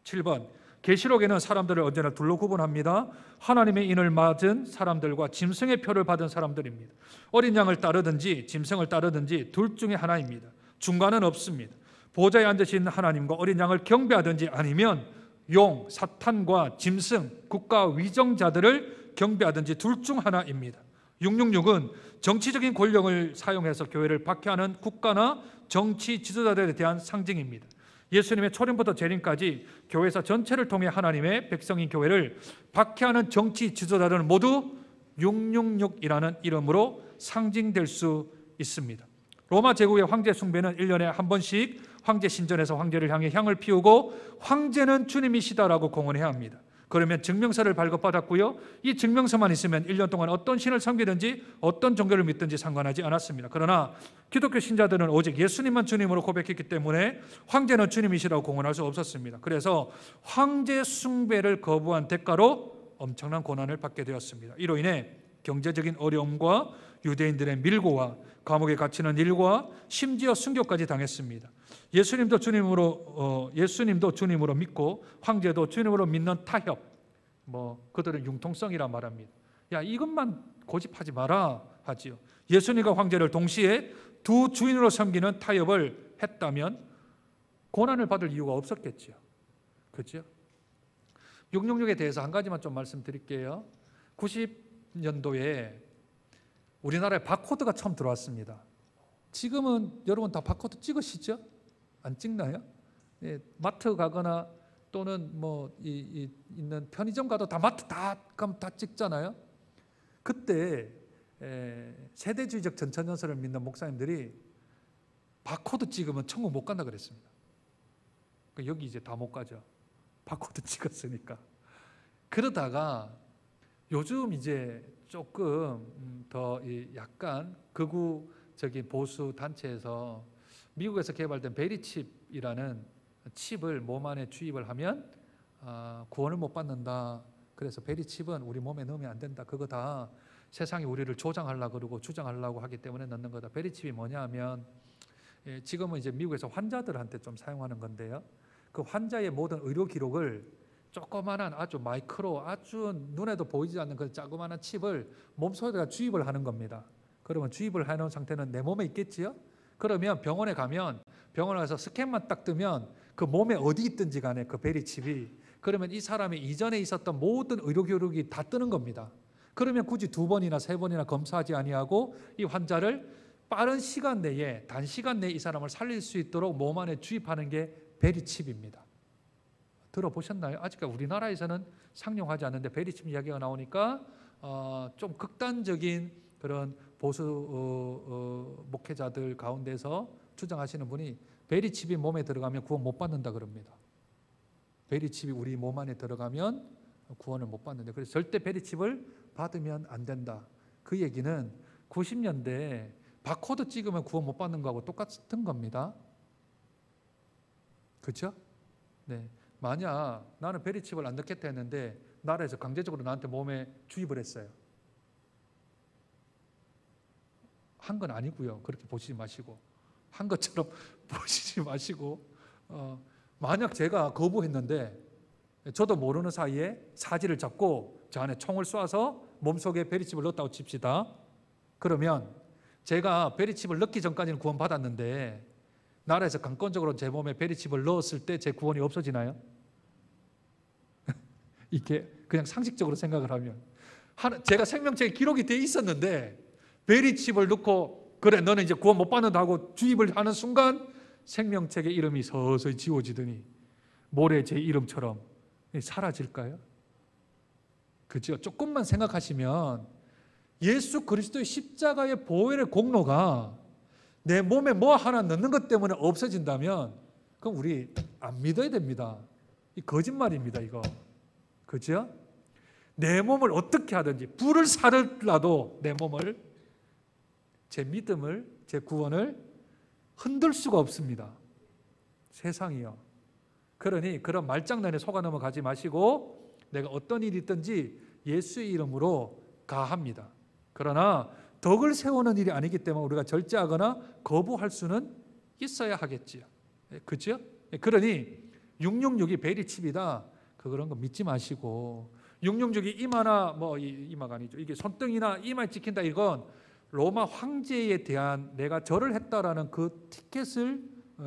7번, 계시록에는 사람들을 언제나 둘로 구분합니다. 하나님의 인을 맞은 사람들과 짐승의 표를 받은 사람들입니다. 어린 양을 따르든지 짐승을 따르든지 둘 중에 하나입니다. 중간은 없습니다. 보좌에 앉으신 하나님과 어린 양을 경배하든지 아니면 용, 사탄과 짐승, 국가 위정자들을 경배하든지 둘 중 하나입니다. 666은 정치적인 권력을 사용해서 교회를 박해하는 국가나 정치 지도자들에 대한 상징입니다. 예수님의 초림부터 재림까지 교회사 전체를 통해 하나님의 백성인 교회를 박해하는 정치 지도자들은 모두 666이라는 이름으로 상징될 수 있습니다. 로마 제국의 황제 숭배는 1년에 한 번씩 황제 신전에서 황제를 향해 향을 피우고 황제는 주님이시다라고 공언해야 합니다. 그러면 증명서를 발급받았고요. 이 증명서만 있으면 1년 동안 어떤 신을 섬기든지 어떤 종교를 믿든지 상관하지 않았습니다. 그러나 기독교 신자들은 오직 예수님만 주님으로 고백했기 때문에 황제는 주님이시라고 공언할 수 없었습니다. 그래서 황제 숭배를 거부한 대가로 엄청난 고난을 받게 되었습니다. 이로 인해 경제적인 어려움과 유대인들의 밀고와 감옥에 갇히는 일과 심지어 순교까지 당했습니다. 예수님도 주님으로 믿고 황제도 주님으로 믿는 타협, 그들은 융통성이라 말합니다. 야, 이것만 고집하지 마라 하지요. 예수님과 황제를 동시에 두 주인으로 섬기는 타협을 했다면 고난을 받을 이유가 없었겠지요. 그렇죠? 666에 대해서 한 가지만 좀 말씀드릴게요. 90년도에 우리나라에 바코드가 처음 들어왔습니다. 지금은 여러분 다 바코드 찍으시죠? 안 찍나요? 예, 마트 가거나 또는 있는 편의점 가도 다 마트 다 찍잖아요. 그때 세대주의적 전천연설을 믿는 목사님들이 바코드 찍으면 천국 못 간다 그랬습니다. 여기 이제 다 못 가죠. 바코드 찍었으니까. 그러다가 요즘 이제 조금 더 약간 극우적인 보수 단체에서 미국에서 개발된 베리칩이라는 칩을 몸 안에 주입을 하면 구원을 못 받는다. 그래서 베리칩은 우리 몸에 넣으면 안 된다. 그거 다 세상이 우리를 조장하려고 그러고 주장하려고 하기 때문에 넣는 거다. 베리칩이 뭐냐 하면 지금은 이제 미국에서 환자들한테 좀 사용하는 건데요. 그 환자의 모든 의료 기록을 조그만한 아주 마이크로 아주 눈에도 보이지 않는 그 자그마한 칩을 몸속에다가 주입을 하는 겁니다. 그러면 주입을 해놓은 상태는 내 몸에 있겠지요? 그러면 병원에 가면 병원에 가서 스캔만 딱 뜨면 그 몸에 어디 있든지 간에 그 베리칩이 그러면 이 사람이 이전에 있었던 모든 의료 기록이 다 뜨는 겁니다. 그러면 굳이 2번이나 3번이나 검사하지 아니하고 이 환자를 빠른 시간 내에 단시간 내에 이 사람을 살릴 수 있도록 몸 안에 주입하는 게 베리칩입니다. 들어보셨나요? 아직까지 우리나라에서는 상용하지 않는데 베리칩 이야기가 나오니까 좀 극단적인 그런 보수 목회자들 가운데서 주장하시는 분이 베리칩이 몸에 들어가면 구원 못 받는다 그럽니다. 베리칩이 우리 몸 안에 들어가면 구원을 못 받는데 그래서 절대 베리칩을 받으면 안 된다. 그 얘기는 90년대 바코드 찍으면 구원 못 받는 거하고 똑같은 겁니다. 그렇죠? 네. 만약 나는 베리칩을 안 넣겠다 했는데 나라에서 강제적으로 나한테 몸에 주입을 했어요. 한 건 아니고요. 그렇게 보시지 마시고 한 것처럼 보시지 마시고 만약 제가 거부했는데 저도 모르는 사이에 사지를 잡고 저 안에 총을 쏴서 몸속에 베리칩을 넣었다고 칩시다. 그러면 제가 베리칩을 넣기 전까지는 구원받았는데 나라에서 강권적으로 제 몸에 베리칩을 넣었을 때 제 구원이 없어지나요? 이게 그냥 상식적으로 생각을 하면 제가 생명책에 기록이 돼 있었는데 베리칩을 넣고 그래 너는 이제 구원 못 받는다고 주입을 하는 순간 생명책의 이름이 서서히 지워지더니 모래 제 이름처럼 사라질까요? 그죠? 조금만 생각하시면 예수 그리스도의 십자가의 보혈의 공로가 내 몸에 뭐 하나 넣는 것 때문에 없어진다면 그럼 우리 안 믿어야 됩니다. 이 거짓말입니다, 이거. 그죠? 내 몸을 어떻게 하든지 불을 사르라도 내 몸을, 제 믿음을, 제 구원을 흔들 수가 없습니다. 세상이요. 그러니 그런 말장난에 속아 넘어가지 마시고 내가 어떤 일이 있든지 예수의 이름으로 가합니다. 그러나 덕을 세우는 일이 아니기 때문에 우리가 절제하거나 거부할 수는 있어야 하겠지요. 그죠? 그러니 666이 베리칩이다, 그런 거 믿지 마시고 666이 이마나 이마가 아니죠. 이게 손등이나 이마에 찍힌다, 이건 로마 황제에 대한 내가 절을 했다라는 그 티켓을,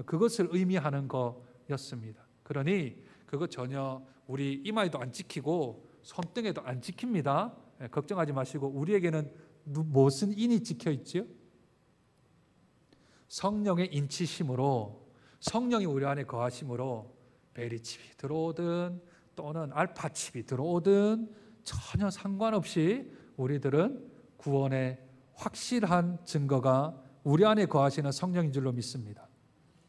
그것을 의미하는 거였습니다. 그러니 그거 전혀 우리 이마에도 안 찍히고 손등에도 안 찍힙니다. 걱정하지 마시고 우리에게는 무슨 인이 찍혀 있죠? 성령의 인치심으로, 성령이 우리 안에 거하심으로 베리칩이 들어오든 또는 알파칩이 들어오든 전혀 상관없이 우리들은 구원의 확실한 증거가 우리 안에 거하시는 성령인 줄로 믿습니다.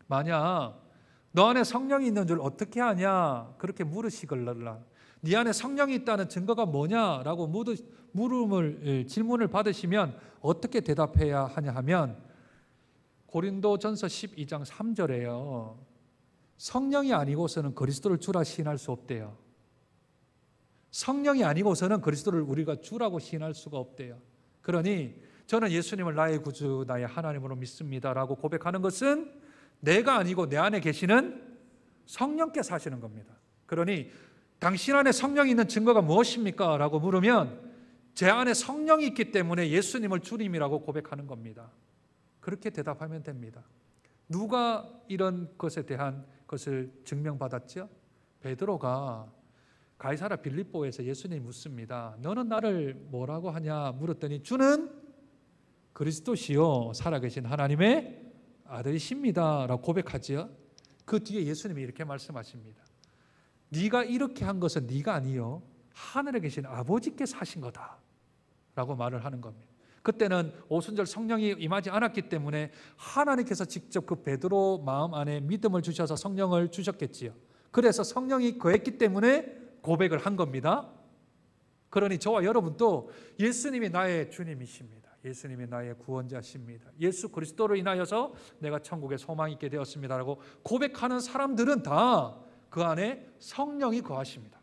만약 너 안에 성령이 있는 줄 어떻게 아냐 그렇게 물으시걸라, 네 안에 성령이 있다는 증거가 뭐냐라고 질문을 받으시면 어떻게 대답해야 하냐 하면 고린도전서 12장 3절에요. 성령이 아니고서는 그리스도를 주라 시인할 수 없대요. 성령이 아니고서는 그리스도를 우리가 주라고 시인할 수가 없대요. 그러니 저는 예수님을 나의 구주, 나의 하나님으로 믿습니다라고 고백하는 것은 내가 아니고 내 안에 계시는 성령께서 하시는 겁니다. 그러니 당신 안에 성령이 있는 증거가 무엇입니까? 라고 물으면 제 안에 성령이 있기 때문에 예수님을 주님이라고 고백하는 겁니다. 그렇게 대답하면 됩니다. 누가 이런 것에 대한 것을 증명받았죠? 베드로가 가이사랴 빌립보에서 예수님이 묻습니다. 너는 나를 뭐라고 하냐 물었더니 주는 그리스도시요 살아계신 하나님의 아들이십니다 라고 고백하지요. 그 뒤에 예수님이 이렇게 말씀하십니다. 네가 이렇게 한 것은 네가 아니요 하늘에 계신 아버지께서 하신 거다 라고 말을 하는 겁니다. 그때는 오순절 성령이 임하지 않았기 때문에 하나님께서 직접 그 베드로 마음 안에 믿음을 주셔서 성령을 주셨겠지요. 그래서 성령이 거했기 때문에 고백을 한 겁니다. 그러니 저와 여러분도 예수님이 나의 주님이십니다. 예수님이 나의 구원자십니다. 예수 그리스도로 인하여서 내가 천국에 소망이 있게 되었습니다라고 고백하는 사람들은 다 그 안에 성령이 거하십니다.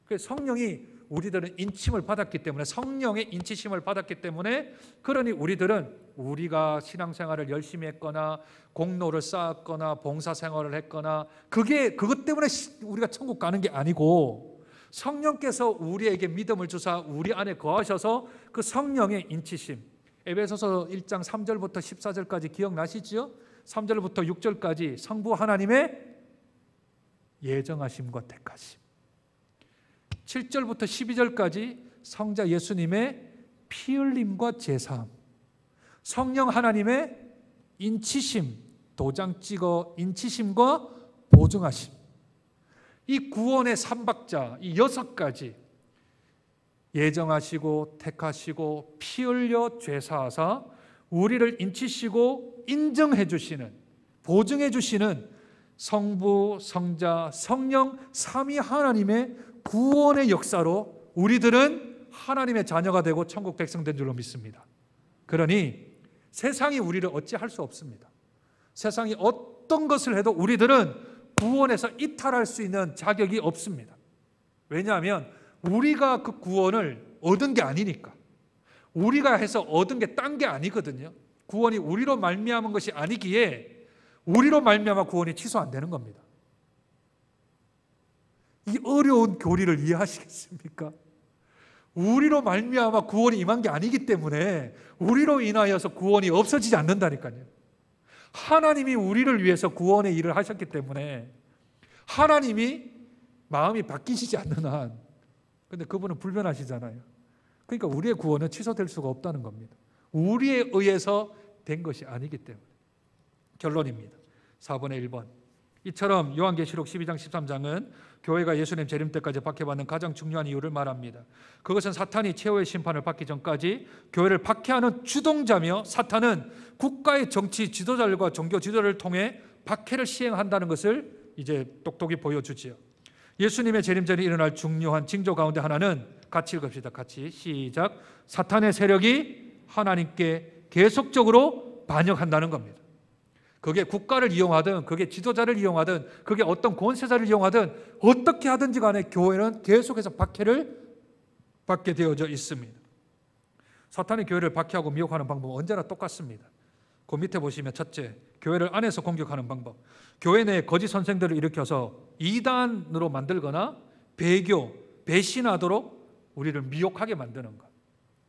그래서 성령이 우리들은 인침을 받았기 때문에, 성령의 인치심을 받았기 때문에, 그러니 우리들은 우리가 신앙생활을 열심히 했거나 공로를 쌓았거나 봉사생활을 했거나 그것 때문에 우리가 천국 가는 게 아니고 성령께서 우리에게 믿음을 주사 우리 안에 거하셔서 그 성령의 인치심, 에베소서 1장 3절부터 14절까지 기억나시죠? 3절부터 6절까지 성부 하나님의 예정하심과 택하심, 7절부터 12절까지 성자 예수님의 피 흘림과 제사함, 성령 하나님의 인치심, 도장 찍어 인치심과 보증하심, 이 구원의 삼박자, 이 6가지 예정하시고 택하시고 피 흘려 죄사하사 우리를 인치시고 인정해 주시는, 보증해 주시는 성부, 성자, 성령 삼위 하나님의 구원의 역사로 우리들은 하나님의 자녀가 되고 천국 백성된 줄로 믿습니다. 그러니 세상이 우리를 어찌할 수 없습니다. 세상이 어떤 것을 해도 우리들은 구원에서 이탈할 수 있는 자격이 없습니다. 왜냐하면 우리가 그 구원을 얻은 게 아니니까. 우리가 해서 얻은 게 딴 게 아니거든요. 구원이 우리로 말미암은 것이 아니기에 우리로 말미암아 구원이 취소 안 되는 겁니다. 이 어려운 교리를 이해하시겠습니까? 우리로 말미암아 구원이 임한 게 아니기 때문에 우리로 인하여서 구원이 없어지지 않는다니까요. 하나님이 우리를 위해서 구원의 일을 하셨기 때문에 하나님이 마음이 바뀌시지 않는 한, 근데 그분은 불변하시잖아요. 그러니까 우리의 구원은 취소될 수가 없다는 겁니다. 우리에 의해서 된 것이 아니기 때문에. 결론입니다. 4번의 1번. 이처럼 요한계시록 12장 13장은 교회가 예수님 재림 때까지 박해받는 가장 중요한 이유를 말합니다. 그것은 사탄이 최후의 심판을 받기 전까지 교회를 박해하는 주동자며, 사탄은 국가의 정치 지도자들과 종교 지도자를 통해 박해를 시행한다는 것을 이제 똑똑히 보여주지요. 예수님의 재림 전에 일어날 중요한 징조 가운데 하나는, 같이 읽읍시다. 같이 시작. 사탄의 세력이 하나님께 계속적으로 반역한다는 겁니다. 그게 국가를 이용하든, 그게 지도자를 이용하든, 그게 어떤 권세자를 이용하든, 어떻게 하든지 간에 교회는 계속해서 박해를 받게 되어져 있습니다. 사탄이 교회를 박해하고 미혹하는 방법은 언제나 똑같습니다. 그 밑에 보시면, 첫째, 교회를 안에서 공격하는 방법. 교회 내에 거짓 선생들을 일으켜서 이단으로 만들거나 배교, 배신하도록 우리를 미혹하게 만드는 것.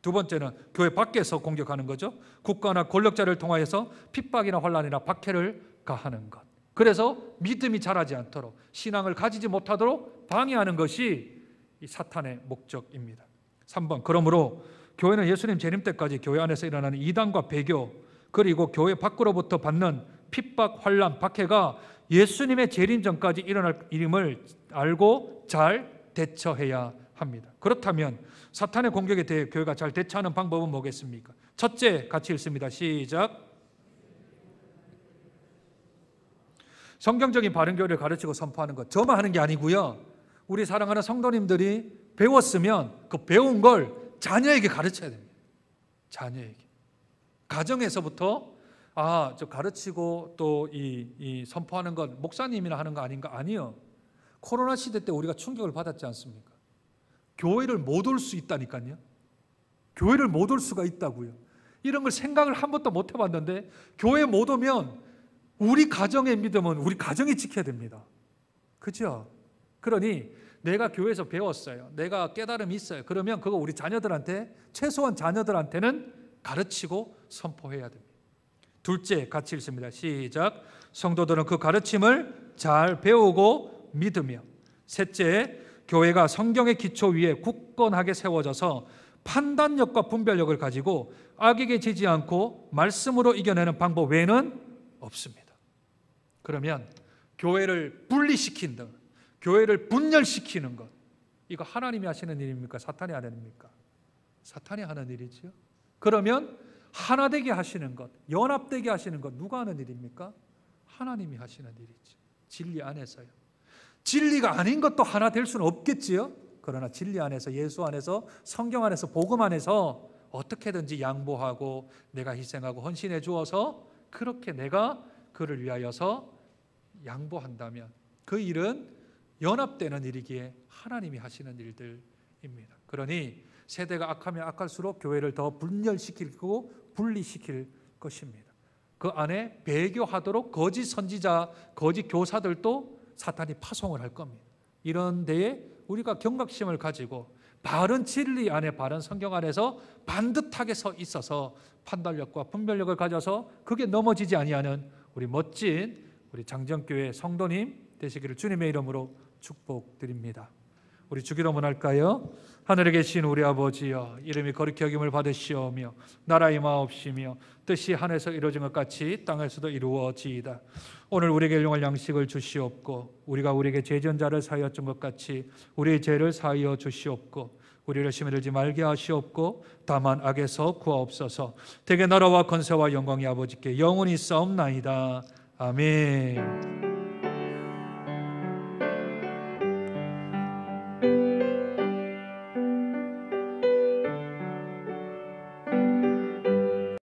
두 번째는 교회 밖에서 공격하는 거죠. 국가나 권력자를 통하여서 핍박이나 환난이나 박해를 가하는 것. 그래서 믿음이 자라지 않도록, 신앙을 가지지 못하도록 방해하는 것이 이 사탄의 목적입니다. 3번, 그러므로 교회는 예수님 재림 때까지 교회 안에서 일어나는 이단과 배교, 그리고 교회 밖으로부터 받는 핍박, 환난, 박해가 예수님의 재림 전까지 일어날 일임을 알고 잘 대처해야 합니다. 그렇다면 사탄의 공격에 대해 교회가 잘 대처하는 방법은 뭐겠습니까? 첫째, 같이 읽습니다. 시작. 성경적인 바른 교회를 가르치고 선포하는 것, 저만 하는 게 아니고요, 우리 사랑하는 성도님들이 배웠으면 그 배운 걸 자녀에게 가르쳐야 됩니다. 자녀에게. 가정에서부터 저 가르치고 또 이 선포하는 것 목사님이나 하는 거 아닌가? 아니요. 코로나 시대 때 우리가 충격을 받았지 않습니까? 교회를 못 올 수 있다니까요. 교회를 못 올 수가 있다고요. 이런 걸 생각을 한 번도 못 해봤는데, 교회 못 오면 우리 가정의 믿음은 우리 가정이 지켜야 됩니다. 그죠? 그러니 내가 교회에서 배웠어요, 내가 깨달음이 있어요, 그러면 그거 우리 자녀들한테, 최소한 자녀들한테는 가르치고 선포해야 됩니다. 둘째, 같이 읽습니다. 시작. 성도들은 그 가르침을 잘 배우고 믿으며. 셋째, 교회가 성경의 기초 위에 굳건하게 세워져서 판단력과 분별력을 가지고 악에게 지지 않고 말씀으로 이겨내는 방법 외에는 없습니다. 그러면 교회를 분리시킨다, 교회를 분열시키는 것, 이거 하나님이 하시는 일입니까? 사탄이 하는 일입니까? 사탄이 하는 일이죠. 그러면 하나 되게 하시는 것, 연합되게 하시는 것, 누가 하는 일입니까? 하나님이 하시는 일이죠. 진리 안에서요. 진리가 아닌 것도 하나 될 수는 없겠지요. 그러나 진리 안에서, 예수 안에서, 성경 안에서, 복음 안에서 어떻게든지 양보하고 내가 희생하고 헌신해 주어서 그렇게 내가 그를 위하여서 양보한다면 그 일은 연합되는 일이기에 하나님이 하시는 일들입니다. 그러니 세대가 악하면 악할수록 교회를 더 분열시키고 분리시킬 것입니다. 그 안에 배교하도록 거짓 선지자, 거짓 교사들도 사탄이 파송을 할 겁니다. 이런 데에 우리가 경각심을 가지고 바른 진리 안에, 바른 성경 안에서 반듯하게 서 있어서 판단력과 분별력을 가져서 그게 넘어지지 아니하는 우리 멋진 우리 장정교회 성도님 되시기를 주님의 이름으로 축복드립니다. 우리 주기도문 할까요? 하늘에 계신 우리 아버지여, 이름이 거룩히 여김을 받으시오며 나라 임하옵시며 뜻이 하늘에서 이루어진 것 같이 땅에서도 이루어지이다. 오늘 우리에게 일용할 양식을 주시옵고 우리가 우리에게 죄 지은 자를 사하여 준 것 같이 우리의 죄를 사하여 주시옵고 우리를 시험에 들지 말게 하시옵고 다만 악에서 구하옵소서. 대개 나라와 권세와 영광이 아버지께 영원히 싸움나이다. 아멘.